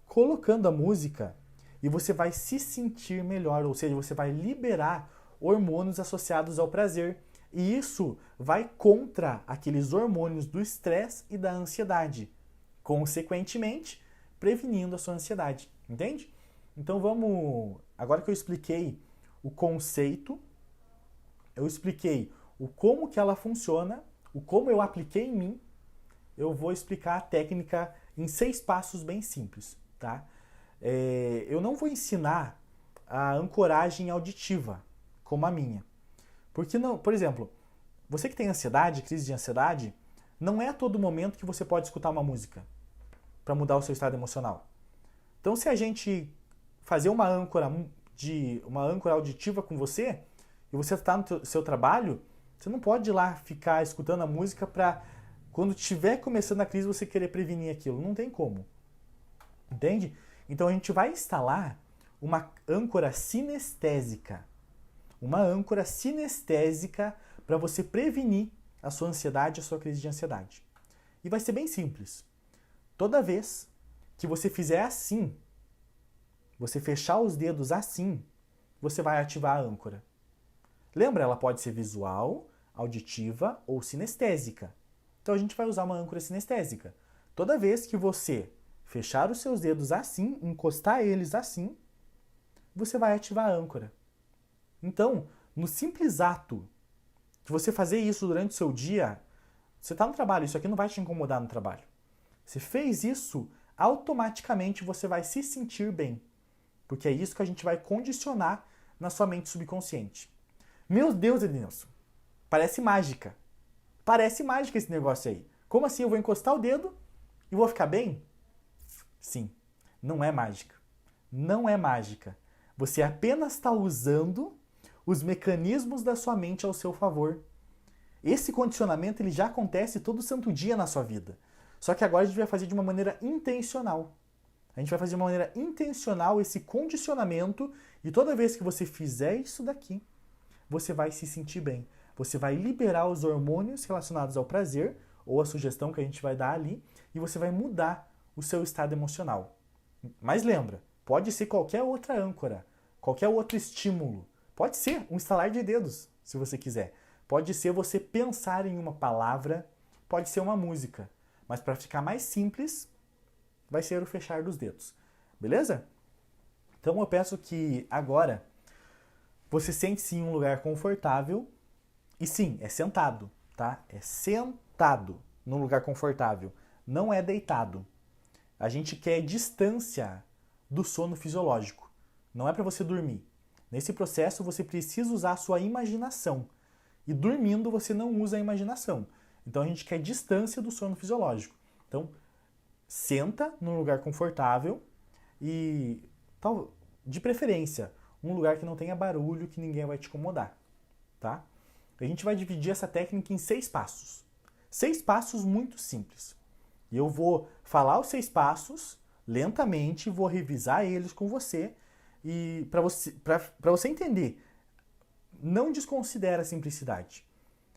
colocando a música e você vai se sentir melhor, ou seja, você vai liberar hormônios associados ao prazer. E isso vai contra aqueles hormônios do estresse e da ansiedade, consequentemente, prevenindo a sua ansiedade. Entende? Então agora que eu expliquei o conceito, eu expliquei o como que ela funciona, o como eu apliquei em mim, eu vou explicar a técnica em 6 passos bem simples, tá? Eu não vou ensinar a ancoragem auditiva, como a minha. Porque, não, por exemplo, você que tem ansiedade, crise de ansiedade, não é a todo momento que você pode escutar uma música para mudar o seu estado emocional. Então, se a gente fazer uma âncora auditiva com você, e você está no seu trabalho, você não pode ir lá ficar escutando a música para, quando estiver começando a crise, você querer prevenir aquilo. Não tem como. Entende? Então, a gente vai instalar uma âncora sinestésica. Uma âncora sinestésica para você prevenir a sua ansiedade, a sua crise de ansiedade. E vai ser bem simples. Toda vez que você fizer assim, você fechar os dedos assim, você vai ativar a âncora. Lembra, ela pode ser visual, auditiva ou sinestésica. Então a gente vai usar uma âncora sinestésica. Toda vez que você fechar os seus dedos assim, encostar eles assim, você vai ativar a âncora. Então, no simples ato de você fazer isso durante o seu dia, você está no trabalho, isso aqui não vai te incomodar no trabalho. Você fez isso, automaticamente você vai se sentir bem. Porque é isso que a gente vai condicionar na sua mente subconsciente. Meu Deus, Ednilson, parece mágica. Parece mágica esse negócio aí. Como assim? Eu vou encostar o dedo e vou ficar bem? Sim, não é mágica. Não é mágica. Você apenas está usando os mecanismos da sua mente ao seu favor. Esse condicionamento ele já acontece todo santo dia na sua vida. Só que agora a gente vai fazer de uma maneira intencional. A gente vai fazer de uma maneira intencional esse condicionamento e toda vez que você fizer isso daqui, você vai se sentir bem. Você vai liberar os hormônios relacionados ao prazer ou a sugestão que a gente vai dar ali e você vai mudar o seu estado emocional. Mas lembra, pode ser qualquer outra âncora, qualquer outro estímulo. Pode ser um estalar de dedos, se você quiser. Pode ser você pensar em uma palavra, pode ser uma música. Mas para ficar mais simples, vai ser o fechar dos dedos. Beleza? Então eu peço que agora você sente-se em um lugar confortável. E sim, é sentado, tá? É sentado num lugar confortável. Não é deitado. A gente quer distância do sono fisiológico. Não é para você dormir. Nesse processo, você precisa usar a sua imaginação. E dormindo, você não usa a imaginação. Então, a gente quer distância do sono fisiológico. Então, senta num lugar confortável e, de preferência, um lugar que não tenha barulho, que ninguém vai te incomodar. Tá? A gente vai dividir essa técnica em 6 passos. 6 passos muito simples. E eu vou falar os 6 passos lentamente, vou revisar eles com você. E para você entender, não desconsidera a simplicidade.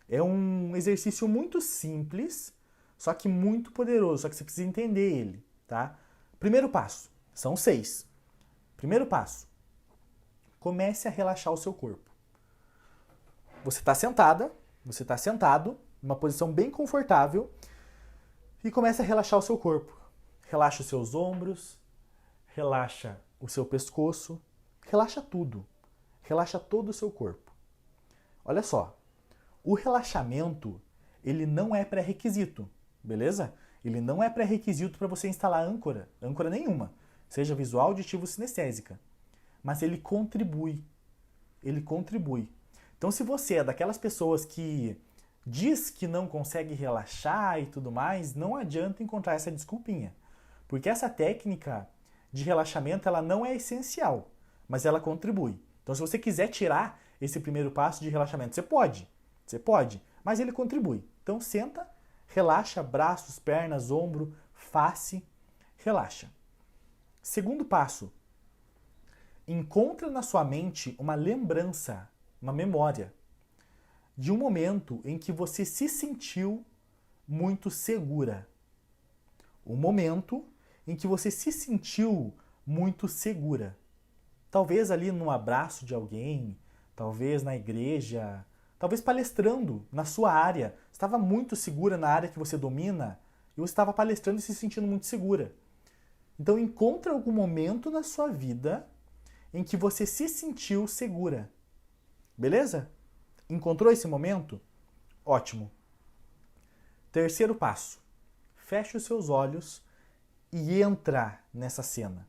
É um exercício muito simples, só que muito poderoso, só que você precisa entender ele, tá? Primeiro passo, são 6. Primeiro passo, comece a relaxar o seu corpo. você está sentada, você está sentado, numa posição bem confortável, e começa a relaxar o seu corpo. Relaxa os seus ombros, relaxa o seu pescoço, relaxa tudo. Relaxa todo o seu corpo. Olha só, o relaxamento, ele não é pré-requisito, beleza? Ele não é pré-requisito para você instalar âncora nenhuma, seja visual, auditivo ou sinestésica. Mas ele contribui. Ele contribui. Então, se você é daquelas pessoas que diz que não consegue relaxar e tudo mais, não adianta encontrar essa desculpinha. Porque essa técnica de relaxamento, ela não é essencial, mas ela contribui. Então, se você quiser tirar esse primeiro passo de relaxamento, você pode, mas ele contribui. Então, senta, relaxa braços, pernas, ombro, face, relaxa. Segundo passo, encontra na sua mente uma lembrança, uma memória, de um momento em que você se sentiu muito segura. Um momento em que você se sentiu muito segura. Talvez ali num abraço de alguém, talvez na igreja, talvez palestrando na sua área. Você estava muito segura na área que você domina e você estava palestrando e se sentindo muito segura. Então encontre algum momento na sua vida em que você se sentiu segura. Beleza? Encontrou esse momento? Ótimo. Terceiro passo. Feche os seus olhos e entra nessa cena.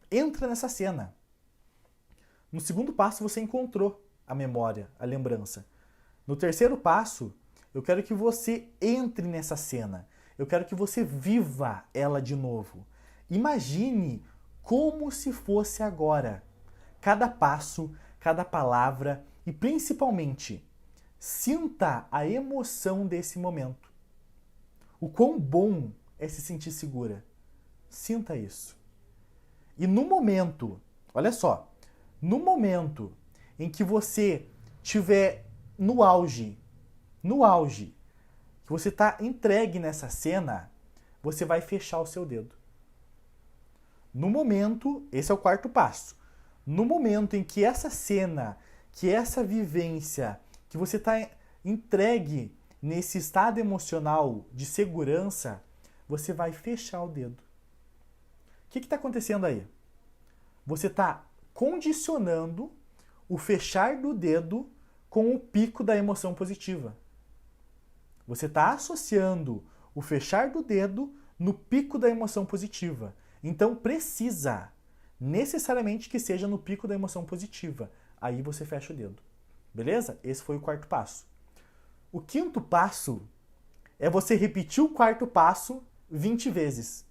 Entra nessa cena. No segundo passo, você encontrou a memória, a lembrança. No terceiro passo, eu quero que você entre nessa cena. Eu quero que você viva ela de novo. Imagine como se fosse agora. Cada passo, cada palavra e, principalmente, sinta a emoção desse momento. O quão bom é se sentir segura. Sinta isso. E no momento, olha só, no momento em que você estiver no auge, que você está entregue nessa cena, você vai fechar o seu dedo. No momento, esse é o quarto passo. No momento em que essa cena, que essa vivência, que você está entregue nesse estado emocional de segurança, você vai fechar o dedo. O que está acontecendo aí? Você está condicionando o fechar do dedo com o pico da emoção positiva. Você está associando o fechar do dedo no pico da emoção positiva. Então precisa necessariamente que seja no pico da emoção positiva. Aí você fecha o dedo. Beleza? Esse foi o quarto passo. O quinto passo é você repetir o quarto passo 20 vezes.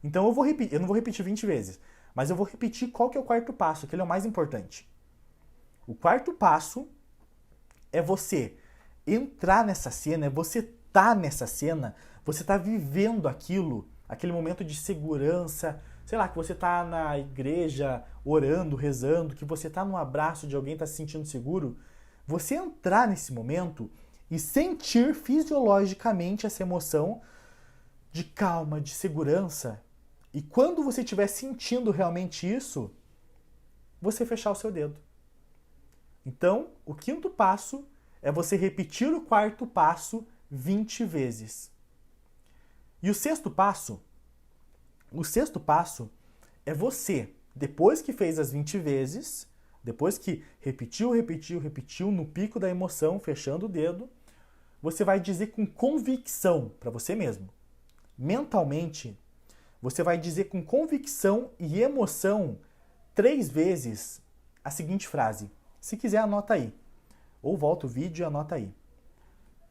Então eu não vou repetir 20 vezes, mas eu vou repetir qual que é o quarto passo, que ele é o mais importante. O quarto passo é você entrar nessa cena, é você estar nessa cena, você tá vivendo aquilo, aquele momento de segurança, sei lá, que você tá na igreja orando, rezando, que você tá num abraço de alguém, tá se sentindo seguro. Você entrar nesse momento e sentir fisiologicamente essa emoção de calma, de segurança. E quando você estiver sentindo realmente isso, você fechar o seu dedo. Então, o quinto passo é você repetir o quarto passo 20 vezes. E o sexto passo é você, depois que fez as 20 vezes, depois que repetiu no pico da emoção, fechando o dedo, você vai dizer com convicção para você mesmo. Mentalmente, você vai dizer com convicção e emoção 3 vezes a seguinte frase. Se quiser, anota aí. Ou volta o vídeo e anota aí.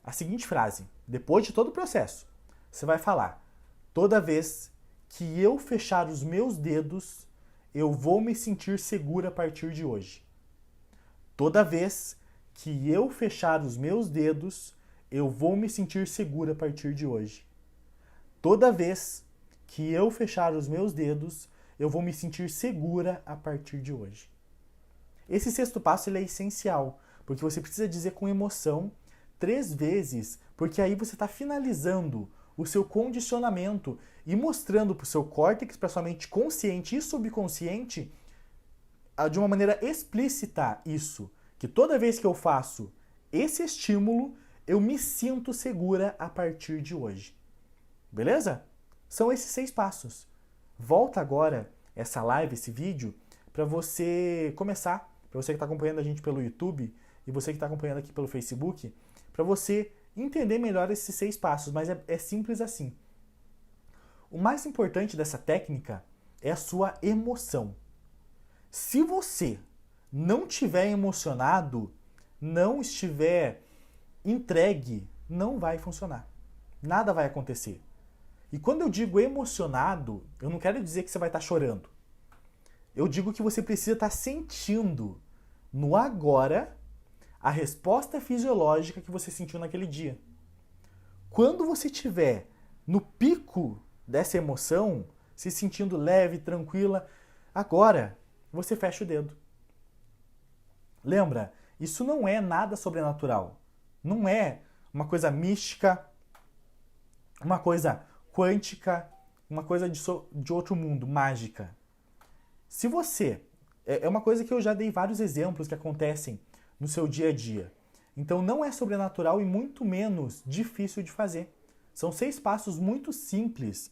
A seguinte frase, depois de todo o processo, você vai falar: toda vez que eu fechar os meus dedos, eu vou me sentir segura a partir de hoje. Toda vez que eu fechar os meus dedos, eu vou me sentir segura a partir de hoje. Toda vez que eu fechar os meus dedos, eu vou me sentir segura a partir de hoje. Esse sexto passo ele é essencial, porque você precisa dizer com emoção 3 vezes, porque aí você está finalizando o seu condicionamento e mostrando para o seu córtex, para sua mente consciente e subconsciente, de uma maneira explícita isso, que toda vez que eu faço esse estímulo, eu me sinto segura a partir de hoje. Beleza? São esses 6 passos. Volta agora essa live, esse vídeo, para você começar, para você que está acompanhando a gente pelo YouTube e você que está acompanhando aqui pelo Facebook, para você entender melhor esses 6 passos, mas é simples assim. O mais importante dessa técnica é a sua emoção. Se você não estiver emocionado, não estiver entregue, não vai funcionar. Nada vai acontecer. E quando eu digo emocionado, eu não quero dizer que você vai estar chorando. Eu digo que você precisa estar sentindo no agora a resposta fisiológica que você sentiu naquele dia. Quando você estiver no pico dessa emoção, se sentindo leve, tranquila, agora você fecha o dedo. Lembra, isso não é nada sobrenatural. Não é uma coisa mística, uma coisa quântica, uma coisa de outro mundo, mágica. Se você... É uma coisa que eu já dei vários exemplos que acontecem no seu dia a dia. Então não é sobrenatural e muito menos difícil de fazer. São 6 passos muito simples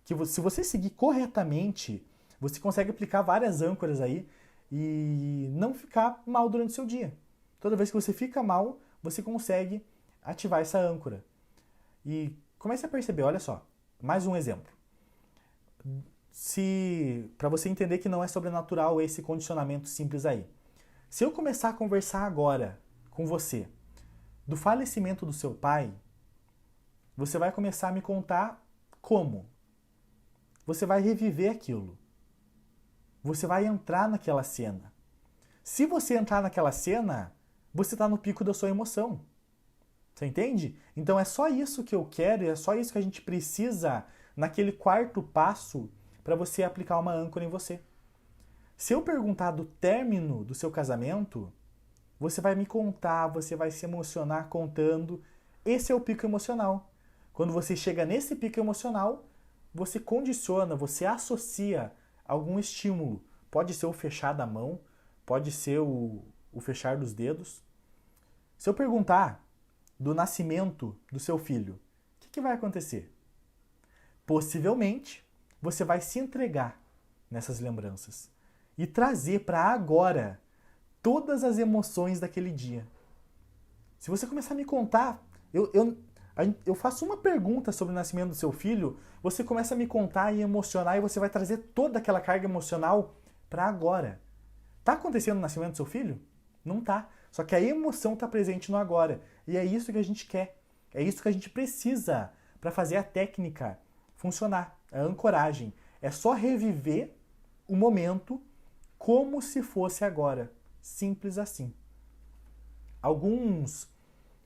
que se você seguir corretamente, você consegue aplicar várias âncoras aí e não ficar mal durante o seu dia. Toda vez que você fica mal, você consegue ativar essa âncora. E comece a perceber, olha só, mais um exemplo. Para você entender que não é sobrenatural esse condicionamento simples aí. Se eu começar a conversar agora com você do falecimento do seu pai, você vai começar a me contar como. Você vai reviver aquilo. Você vai entrar naquela cena. Se você entrar naquela cena, você está no pico da sua emoção. Você entende? Então é só isso que eu quero e é só isso que a gente precisa naquele 4º passo para você aplicar uma âncora em você. Se eu perguntar do término do seu casamento, você vai me contar, você vai se emocionar contando. Esse é o pico emocional. Quando você chega nesse pico emocional, você condiciona, você associa algum estímulo. Pode ser o fechar da mão, pode ser o fechar dos dedos. Se eu perguntar do nascimento do seu filho, o que vai acontecer? Possivelmente, você vai se entregar nessas lembranças e trazer para agora todas as emoções daquele dia. Se você começar a me contar, eu faço uma pergunta sobre o nascimento do seu filho, você começa a me contar e emocionar e você vai trazer toda aquela carga emocional para agora. Tá acontecendo o nascimento do seu filho? Não tá. Só que a emoção está presente no agora. E é isso que a gente quer. É isso que a gente precisa para fazer a técnica funcionar. A ancoragem. É só reviver o momento como se fosse agora. Simples assim. Alguns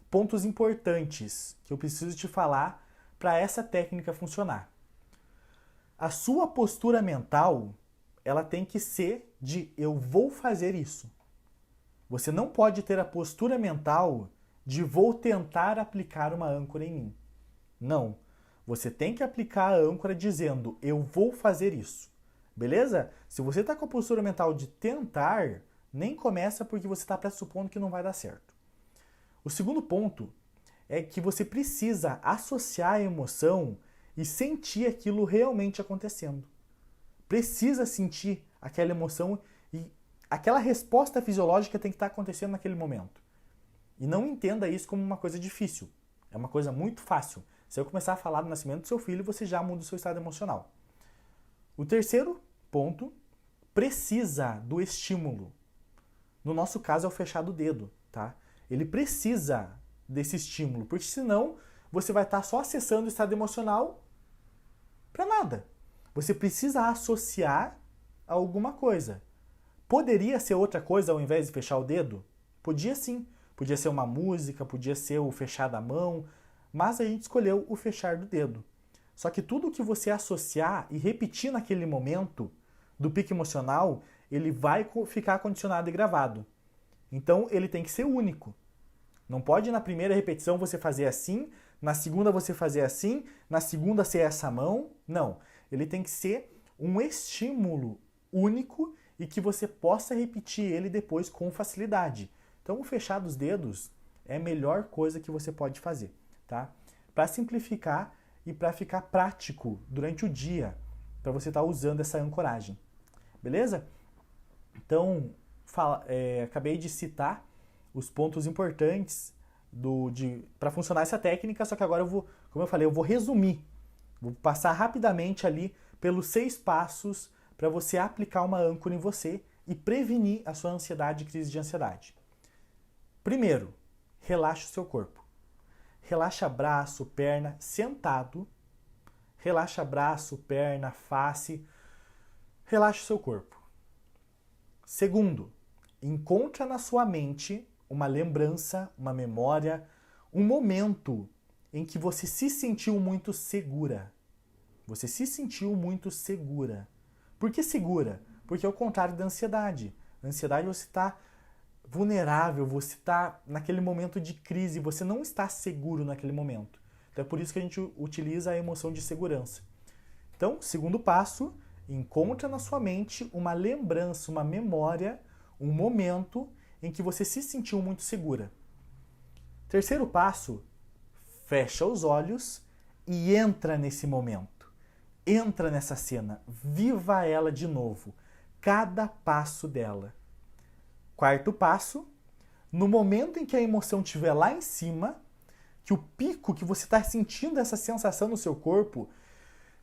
pontos importantes que eu preciso te falar para essa técnica funcionar. A sua postura mental, ela tem que ser de eu vou fazer isso. Você não pode ter a postura mental de vou tentar aplicar uma âncora em mim. Não. Você tem que aplicar a âncora dizendo eu vou fazer isso. Beleza? Se você está com a postura mental de tentar, nem começa porque você está pressupondo que não vai dar certo. O segundo ponto é que você precisa associar a emoção e sentir aquilo realmente acontecendo. Precisa sentir aquela emoção e aquela resposta fisiológica tem que estar acontecendo naquele momento. E não entenda isso como uma coisa difícil. É uma coisa muito fácil. Se eu começar a falar do nascimento do seu filho, você já muda o seu estado emocional. O terceiro ponto precisa do estímulo. No nosso caso é o fechar do dedo, tá? Ele precisa desse estímulo, porque senão você vai estar só acessando o estado emocional para nada. Você precisa associar a alguma coisa. Poderia ser outra coisa ao invés de fechar o dedo? Podia sim. Podia ser uma música, podia ser o fechar da mão, mas a gente escolheu o fechar do dedo. Só que tudo que você associar e repetir naquele momento do pico emocional, ele vai ficar condicionado e gravado. Então, ele tem que ser único. Não pode na primeira repetição você fazer assim, na segunda você fazer assim, na segunda ser essa mão. Não. Ele tem que ser um estímulo único e que você possa repetir ele depois com facilidade. Então, o fechar dos dedos é a melhor coisa que você pode fazer, tá? Para simplificar e para ficar prático durante o dia, para você estar usando essa ancoragem. Beleza? Então, acabei de citar os pontos importantes para funcionar essa técnica, só que agora como eu falei, eu vou resumir. Vou passar rapidamente ali pelos 6 passos para você aplicar uma âncora em você e prevenir a sua ansiedade e crise de ansiedade. Primeiro, relaxe o seu corpo. Relaxa braço, perna, sentado. Relaxa braço, perna, face. Relaxa o seu corpo. Segundo, encontra na sua mente uma lembrança, uma memória, um momento em que você se sentiu muito segura. Você se sentiu muito segura. Por que segura? Porque é o contrário da ansiedade. Na ansiedade você está vulnerável, você está naquele momento de crise, você não está seguro naquele momento. Então é por isso que a gente utiliza a emoção de segurança. Então, segundo passo, encontra na sua mente uma lembrança, uma memória, um momento em que você se sentiu muito segura. Terceiro passo, fecha os olhos e entra nesse momento. Entra nessa cena, viva ela de novo, cada passo dela. Quarto passo, no momento em que a emoção estiver lá em cima, que o pico que você está sentindo essa sensação no seu corpo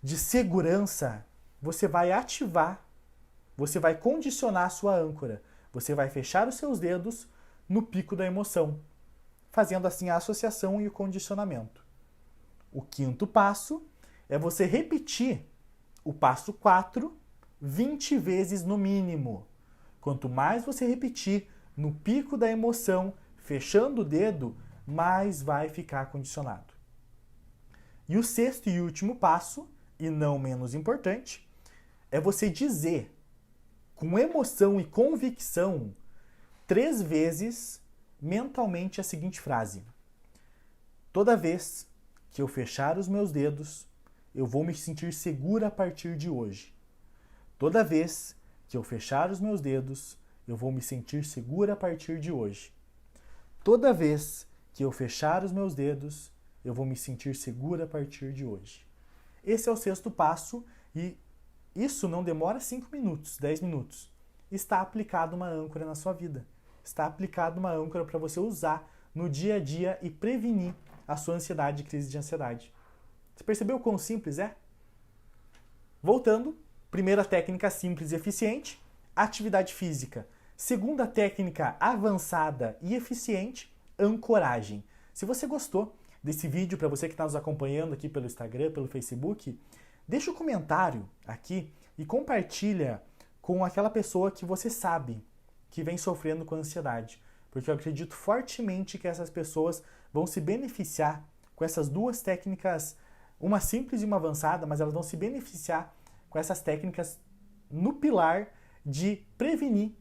de segurança, você vai ativar, você vai condicionar a sua âncora. Você vai fechar os seus dedos no pico da emoção, fazendo assim a associação e o condicionamento. O quinto passo é você repetir o passo 4 20 vezes no mínimo. Quanto mais você repetir no pico da emoção, fechando o dedo, mais vai ficar condicionado. E o sexto e último passo, e não menos importante, é você dizer com emoção e convicção 3 vezes mentalmente a seguinte frase: toda vez que eu fechar os meus dedos, eu vou me sentir segura a partir de hoje. Toda vez que eu fechar os meus dedos, eu vou me sentir segura a partir de hoje. Toda vez que eu fechar os meus dedos, eu vou me sentir segura a partir de hoje. Esse é o sexto passo e isso não demora 5 minutos, 10 minutos. Está aplicado uma âncora na sua vida. Está aplicado uma âncora para você usar no dia a dia e prevenir a sua ansiedade e crise de ansiedade. Você percebeu quão simples é? Voltando, primeira técnica simples e eficiente, atividade física. Segunda técnica avançada e eficiente, ancoragem. Se você gostou desse vídeo, para você que está nos acompanhando aqui pelo Instagram, pelo Facebook, deixa um comentário aqui e compartilha com aquela pessoa que você sabe que vem sofrendo com ansiedade. Porque eu acredito fortemente que essas pessoas vão se beneficiar com essas duas técnicas, uma simples e uma avançada, mas elas vão se beneficiar com essas técnicas no pilar de prevenir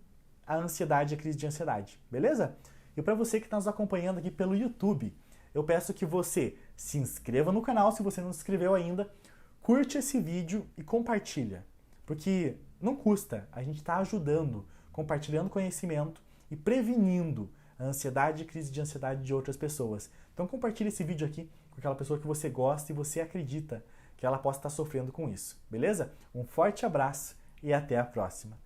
a ansiedade e a crise de ansiedade, beleza? E para você que está nos acompanhando aqui pelo YouTube, eu peço que você se inscreva no canal se você não se inscreveu ainda, curte esse vídeo e compartilha, porque não custa, a gente está ajudando, compartilhando conhecimento e prevenindo a ansiedade e crise de ansiedade de outras pessoas. Então compartilhe esse vídeo aqui com aquela pessoa que você gosta e você acredita que ela possa estar sofrendo com isso, beleza? Um forte abraço e até a próxima!